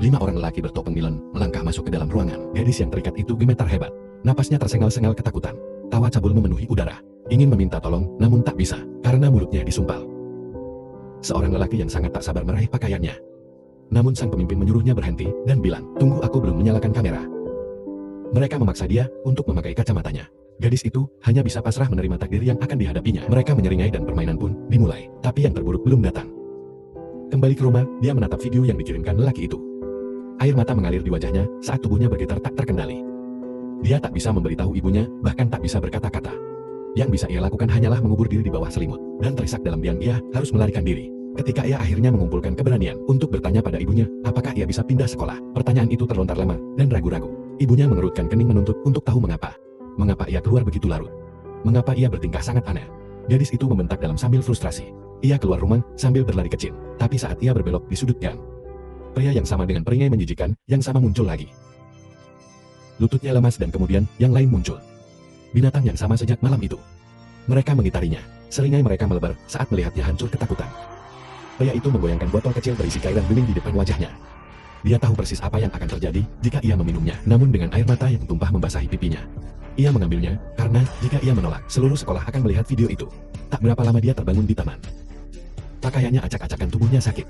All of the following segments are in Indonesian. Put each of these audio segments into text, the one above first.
5 orang lelaki bertopeng Milen melangkah masuk ke dalam ruangan. Gadis yang terikat itu gemetar hebat. Napasnya tersengal-sengal ketakutan. Tawa cabul memenuhi udara. Ingin meminta tolong, namun tak bisa, karena mulutnya disumpal. Seorang lelaki yang sangat tak sabar meraih pakaiannya. Namun sang pemimpin menyuruhnya berhenti, dan bilang, "Tunggu, aku belum menyalakan kamera." Mereka memaksa dia untuk memakai kacamatanya. Gadis itu hanya bisa pasrah menerima takdir yang akan dihadapinya. Mereka menyeringai dan permainan pun dimulai. Tapi yang terburuk belum datang. Kembali ke rumah, dia menatap video yang dikirimkan lelaki itu. Air mata mengalir di wajahnya saat tubuhnya bergetar tak terkendali. Dia tak bisa memberitahu ibunya, bahkan tak bisa berkata-kata. Yang bisa ia lakukan hanyalah mengubur diri di bawah selimut. Dan terisak dalam diam ia harus melarikan diri. Ketika ia akhirnya mengumpulkan keberanian untuk bertanya pada ibunya, apakah ia bisa pindah sekolah. Pertanyaan itu terlontar lama dan ragu-ragu. Ibunya mengerutkan kening menuntut untuk tahu mengapa. Mengapa ia keluar begitu larut? Mengapa ia bertingkah sangat aneh? Gadis itu membentak dalam sambil frustrasi. Ia keluar rumah sambil berlari kecil. Tapi saat ia berbelok di sudut gang, pria yang sama dengan peringai menjijikan yang sama muncul lagi. Lututnya lemas dan kemudian yang lain muncul. Binatang yang sama sejak malam itu. Mereka mengitarinya. Seringai mereka melebar saat melihatnya hancur ketakutan. Pria itu menggoyangkan botol kecil berisi cairan bening di depan wajahnya. Dia tahu persis apa yang akan terjadi jika ia meminumnya. Namun dengan air mata yang tumpah membasahi pipinya. Ia mengambilnya karena jika ia menolak, seluruh sekolah akan melihat video itu. Tak berapa lama dia terbangun di taman. Pakaiannya acak-acakan, tubuhnya sakit.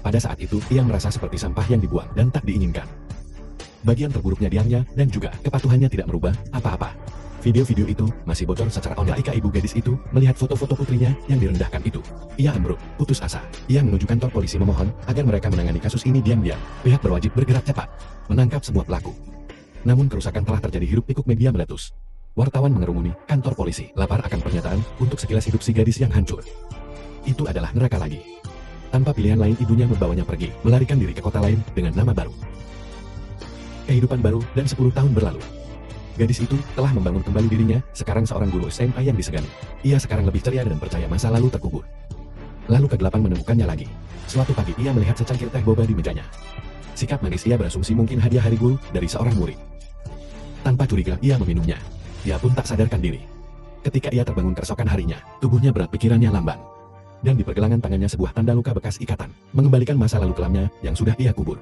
Pada saat itu, ia merasa seperti sampah yang dibuang dan tak diinginkan. Bagian terburuknya diamnya dan juga kepatuhannya tidak merubah apa-apa. Video-video itu masih bocor secara online. Ketika ibu gadis itu melihat foto-foto putrinya yang direndahkan itu, ia ambruk, putus asa. Ia menuju kantor polisi memohon agar mereka menangani kasus ini diam-diam. Pihak berwajib bergerak cepat, menangkap semua pelaku. Namun kerusakan telah terjadi, hiruk-pikuk media meletus. Wartawan mengerumuni kantor polisi, lapar akan pernyataan untuk sekilas hidup si gadis yang hancur. Itu adalah neraka lagi. Tanpa pilihan lain, ibunya membawanya pergi, melarikan diri ke kota lain dengan nama baru. Kehidupan baru dan 10 tahun berlalu. Gadis itu telah membangun kembali dirinya, sekarang seorang guru SMA yang disegani. Ia sekarang lebih ceria dan percaya masa lalu terkubur. Lalu kegelapan menemukannya lagi. Suatu pagi ia melihat secangkir teh boba di mejanya. Sikap manis ia berasumsi mungkin hadiah hari guru dari seorang murid. Tanpa curiga ia meminumnya. Dia pun tak sadarkan diri. Ketika ia terbangun keesokan harinya, tubuhnya berat, pikirannya lamban. Dan di pergelangan tangannya sebuah tanda luka bekas ikatan, mengembalikan masa lalu kelamnya yang sudah ia kubur.